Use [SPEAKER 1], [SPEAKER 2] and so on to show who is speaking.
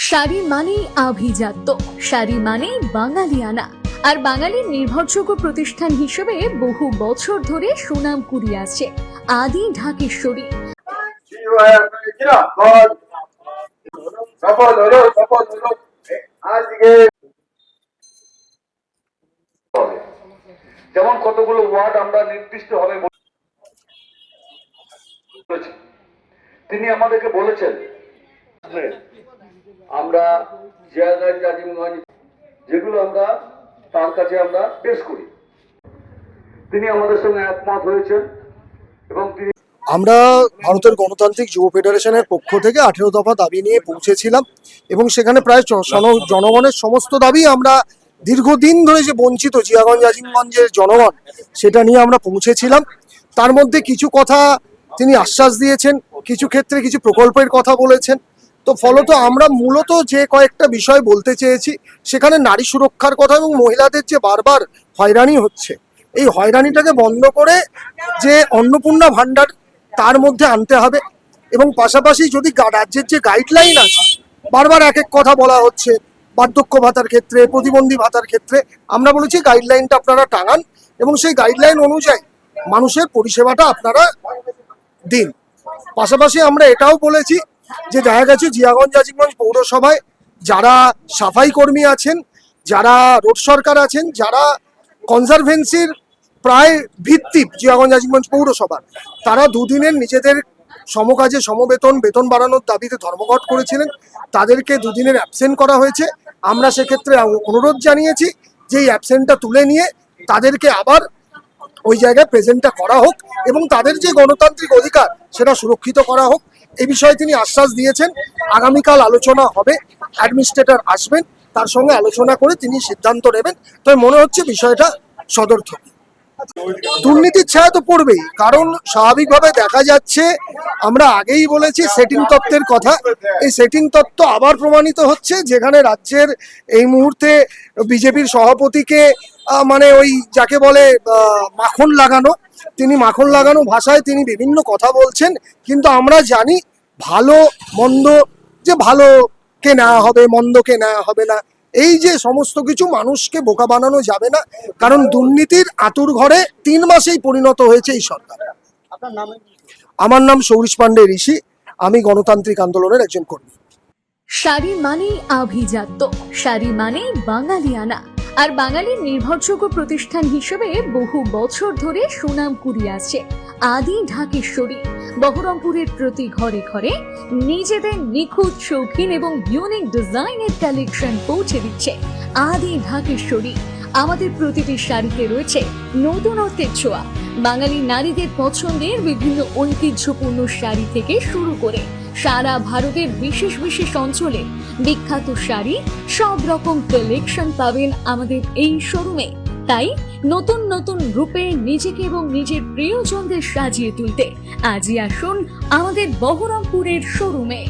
[SPEAKER 1] শাড়ি মানেই আভিজাত্য, শাড়ি মানেই বাঙালিয়ানা, আর বাঙালির নির্ভরযোগ্য প্রতিষ্ঠান হিসেবে বহু বছর ধরে সুনাম কুড়িয়ে আসছে আদি ঢাকেশ্বরী।
[SPEAKER 2] যেমন কতগুলো ওয়ার্ড আমরা নির্দিষ্ট ভাবে তিনি আমাদেরকে বলেছেন, আমরা জিয়াগঞ্জ, আজিমগঞ্জ যেগুলো আমরা তার কাছে আমরা পেশ করি, তিনি আমাদের সঙ্গে একমত হয়েছেন এবং তিনি
[SPEAKER 3] আমরা ভারতের গণতান্ত্রিক যুব ফেডারেশনের পক্ষ থেকে 18 দফা দাবি নিয়ে পৌঁছেছিলাম এবং সেখানে প্রায় জনগণের সমস্ত দাবি আমরা দীর্ঘদিন ধরে যে বঞ্চিত জিয়াগঞ্জ আজিমগঞ্জের জনগণ সেটা নিয়ে আমরা পৌঁছেছিলাম। তার মধ্যে কিছু কথা তিনি আশ্বাস দিয়েছেন, কিছু ক্ষেত্রে কিছু প্রকল্পের কথা বলেছেন। তো ফলত আমরা মূলত যে কয়েকটা বিষয় বলতে চেয়েছি সেখানে নারী সুরক্ষার কথা এবং মহিলাদের যে বারবার হয়রানি হচ্ছে, এই হয়রানিটাকে বন্ধ করে যে অন্নপূর্ণা ভাণ্ডার তার মধ্যে আনতে হবে এবং পাশাপাশি যদি রাজ্যের যে গাইডলাইন আছে, বারবার এক এক কথা বলা হচ্ছে বার্ধক্য ভাতার ক্ষেত্রে, প্রতিবন্ধী ভাতার ক্ষেত্রে, আমরা বলেছি গাইডলাইনটা আপনারা টাঙান এবং সেই গাইডলাইন অনুযায়ী মানুষের পরিষেবাটা আপনারা দিন। পাশাপাশি আমরা এটাও বলেছি যে দেখা গেছে জিয়াগঞ্জ আজিমগঞ্জ পৌরসভায় যারা সাফাই কর্মী আছেন, যারা রোড সরকার আছেন, যারা কনজারভেন্সির প্রায় ভিত্তি জিয়াগঞ্জ আজিমগঞ্জ পৌরসভা, তারা দুদিনের নিজেদের সমকাজে সমবেতন বেতন বাড়ানোর দাবিতে ধর্মঘট করেছিলেন। তাদেরকে দুদিনের অ্যাবসেন্ট করা হয়েছে। আমরা সেক্ষেত্রে অনুরোধ জানিয়েছি যে এই অ্যাবসেন্টটা তুলে নিয়ে তাদেরকে আবার ওই জায়গায় প্রেজেন্টটা করা হোক এবং তাদের যে গণতান্ত্রিক অধিকার সেটা সুরক্ষিত করা হোক। এই বিষয়ে তিনি আশ্বাস দিয়েছেন। আগামীকাল আলোচনা হবে, অ্যাডমিনিস্ট্রেটর আসবেন, তার সঙ্গে আলোচনা করে তিনি সিদ্ধান্ত নেবেন। তবে মনে হচ্ছে বিষয়টা সদর্থক। দুর্নীতির ছায়া তো পড়বেই, কারণ স্বাভাবিকভাবে দেখা যাচ্ছে, আমরা আগেই বলেছি সেটিং তত্ত্বের কথা, এই সেটিং তত্ত্ব আবার প্রমাণিত হচ্ছে, যেখানে রাজ্যের এই মুহূর্তে বিজেপির সভাপতিকে মানে ওই যাকে বলে মাখন লাগানো, তিনি মাখন লাগানো ভাষায় তিনি বিভিন্ন কথা বলছেন। কিন্তু আমরা জানি ভালো মন্দ, যে ভালোকে নেওয়া হবে, মন্দকে নেওয়া হবে না, এই যে সমস্ত কিছু মানুষকে বোকা বানানো যাবে না, কারণ দুর্নীতির আতুর ঘরে 3 মাসেই পরিণত হয়েছে এই সরকার। আমার নাম সৌরিশ পান্ডে ঋষি, আমি গণতান্ত্রিক আন্দোলনের একজন কর্মী।
[SPEAKER 1] শাড়ি মানেই আভিজাত্য, শাড়ি মানেই বাঙালিয়ানা, আর বাঙালির নির্ভরযোগ্য প্রতিষ্ঠান হিসেবে বহু বছর ধরে সুনাম কুড়িয়ে আসছে আদি ঢাকেশ্বরী। বহরমপুরের প্রতি ঘরে ঘরে নিজেদের নিখুঁত, শৌখিন এবং ইউনিক ডিজাইনের কালেকশন পৌঁছে দিচ্ছে আদি ঢাকেশ্বরী। আমাদের প্রতিটি শাড়িতে রয়েছে নতুনত্বের ছোঁয়া। বাঙালি নারীদের পছন্দের বিভিন্ন ঐতিহ্যপূর্ণ শাড়ি থেকে শুরু করে সারা ভারতের বিশেষ বিশেষ অঞ্চলে বিখ্যাত শাড়ি, সব রকম কালেকশন পাবেন আমাদের এই শোরুমে। তাই নতুন নতুন রূপে নিজেকে এবং নিজের প্রিয়জনদের সাজিয়ে তুলতে আজই আসুন আমাদের বহরমপুরের শোরুমে।